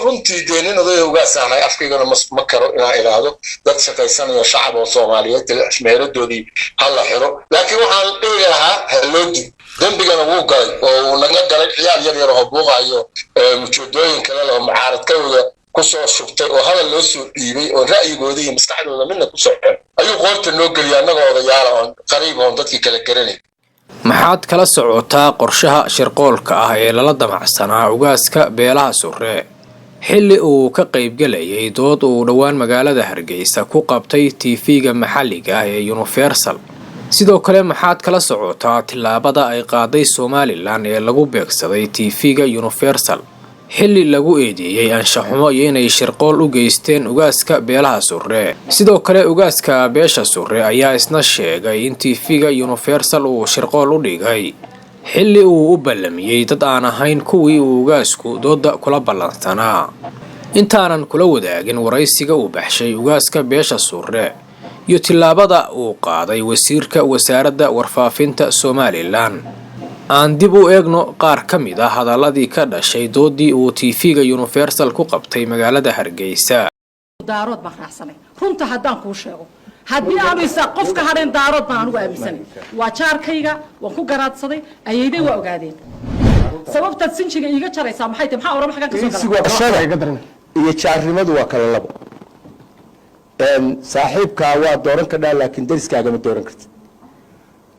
runtii deenin oday ugaasana afkaygana ma karo inaan ilaado dad shaqaysanayo shacab oo Soomaaliyeed meeladoodii hal xiro laakiin waxaan dhigayaa halloodi dambigana wuu galay oo naga galay ciyaar yar oo buuqayo mujoodooyin kale oo mucaaradkooda ku soo shubtay oo hadal loo soo dhiibay oo ra'yigooda iyo maskaxdooda midna ku socon ayuu qoorta noo galiyay anagoo odayaal oo qariib oo dadkii kala garanay maxaad kala socotaa qorshaha shirqoolka ah ee lala damacsanaa ugaaska beelaha Surre xilli uu ka qayb galayay dood uu dhawaan magaalada Hargeysa ku qabtay TV-ga maxalliga ah ee Universal sidoo kale maxaad kala socotaa tilaabada ay qaaday Somaliland ee lagu beegsaday TV-ga Universal xilli lagu eedeeyay anshaxumo iyo inay shirqool u geysteen ugaaska beelaha Surre sidoo kale ugaaska beesha Surre ayaa isna sheegay in TV-ga Universal uu shirqool u dhigay xilli uu u ballamiyay dad aan ahayn kuwii uu ugaasku dooda kula ballansanaa intaanan kula wadaagin waraysiga uu baxshay ugaaska beesha Surre iyo tilaabada uu qaaday wasiirka wasaaradda warfaafinta Somaliland aan dib u eegno qaar ka mid ah hadaladii ka dhashay doodii uu TV-ga Universal ku qabtay magaalada Hargeysa daarood ma raacsanay runta haddaan ku sheego haddii aanu isa qofka hadeen daarood baan ugu aaminsanay waa jaarkayga waan ku garaadsaday ayayday waa ogaadeen sababta sinjiga iiga jaraysa maxay tahay maxaa oran xagan ka soo galay iyo jaarnimadu waa kala labo saaxiibka waa dooran ka dhaa laakiin dariskaaga ma dooran kartid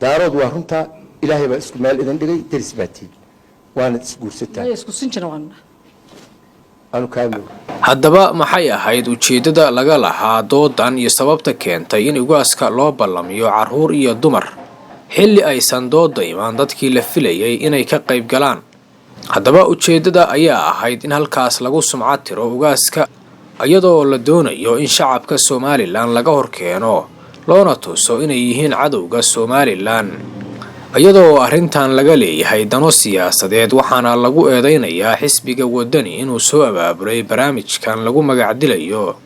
daarood waa runta ilaahay baa isku meel idin dhigay daris baatiin waana isguursataa isku sinjina waan haddaba maxay ahayd ujeedada laga lahaa doodan iyo sababta keentay in ugaaska loo ballamiyo carruur iyo dumar xilli aysan dooda imaan dadkii la filayay inay ka qayb galaan haddaba ujeedada ayaa ahayd in halkaas lagu sumcad tiro ugaaska iyadoo la doonayo in shacabka Somaliland laga horkeeno loona tuso inay yihiin cadowga Somaliland iyadoo arrintan laga leeyahay dano siyaasadeed waxaana lagu eedeynayaa xisbiga wadani inuu soo abaabulay barnaamijkan lagu magacdilayo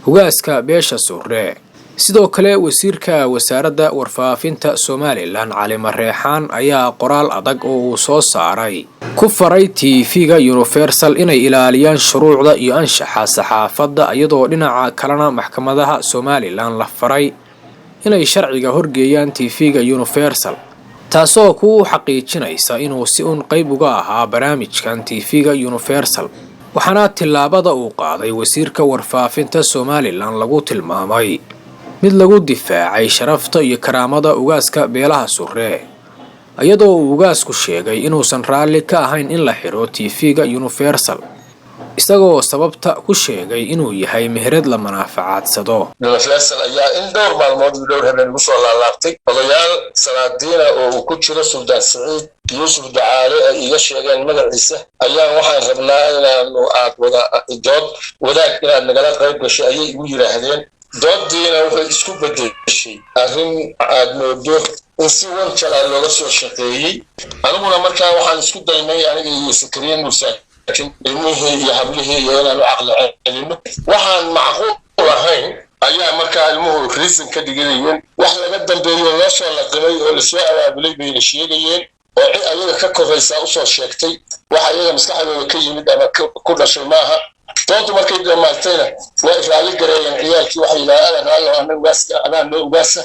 ugaaska beesha Surre sidoo kale wasiirka wasaaradda warfaafinta Somaliland Cali Mareexaan ayaa qoraal adag oo uu soo saaray ku faray TV-ga Universal inay ilaaliyaan shuruucda iyo anshaxa saxaafadda iyadoo dhinaca kalena maxkamadaha Somaliland la faray inay sharciga horgeeyaan TV-ga Universal taasoo ku xaqiijinaysa inuu si un qayb uga ahaa barnaamijkan TV-ga Universal waxaana tilaabada uu qaaday wasiirka warfaafinta Somaliland lagu tilmaamay mid lagu difaacay sharafta iyo karaamada ugaaska beelaha Surre iyadoo uu ugaasku sheegay inuusan raalli ka ahayn in la xiro TV-ga Universal isagoo sababta ku sheegay inuu yahay meherad la manaafacadsado Universal ayaa in dhowr maalmood dhowr habeen ugu soo laalaabtay odayaal salaadiina oo ku jira Suldaan Saciid Yuusuf Ducaale ay iga sheegeen magaciisa ayaa waxaan rabnaa inaanu aad wadaag inaad nagala qayb gashay ayay igu yiraahdeen doodiina wuxuu isku bedeshay arrin aad moodo in si wanjal looga soo shaqeeyay aniguna markaa waxaan isku daynay aniga iyo Sakariin Muuse ilmihii iyo hablihii iyo inaanu aqli celino waxaan macquul ahayn ayaa markaa ilmuhu reason ka dhigayeen wax laga dambeeyo loo soo laqabay oo la soo abaabulay bay sheegayeen oo ayaga ka koraysa u soo sheegtay waxa ayaga maskaxdooda ka yimid ama ku dhashay maaha doontu markay dhamaatayna waa israali gareeyeen ciyaalkii waxay yidhaahdeen noo ugaasa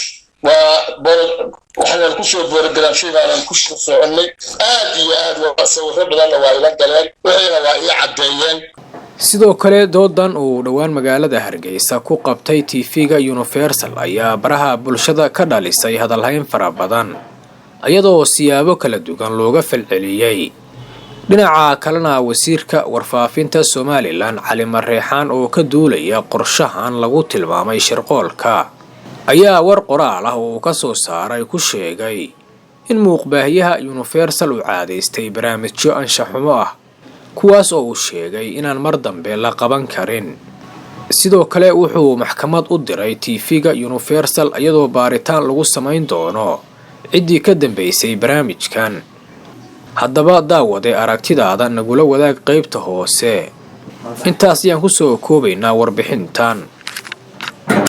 waxaan ku soo boorgalaan sheegaan ku soconay aad iyo aad waa sawirro badan waa ila galeen waxayna waa ii cadeeyeen sidoo kale doodan uu dhawaan magaalada Hargeysa ku qabtay TV-ga Universal ayaa baraha bulshada ka dhalisay hadalhayn fara badan iyadoo siyaabo kala duwan looga falceliyay dhinaca kalena wasiirka warfaafinta Somaliland Cali Mareexaan oo ka duulaya qorshahan lagu tilmaamay shirqoolka ayaa war qoraal ah oo ka soo saaray ku sheegay in muuqbaahiyaha Universal uu caadeystay barnaamijyo anshaxumo ah kuwaas oo uu sheegay inaan mar dambe la qaban karin sidoo kale wuxuu maxkamad u diray TV-ga Universal iyadoo baaritaan lagu samayn doono ciddii ka dambeysay barnaamijkan haddaba daawade aragtidaada nagula wadaag qaybta hoose intaas ayaan ku soo koobaynaa warbixintan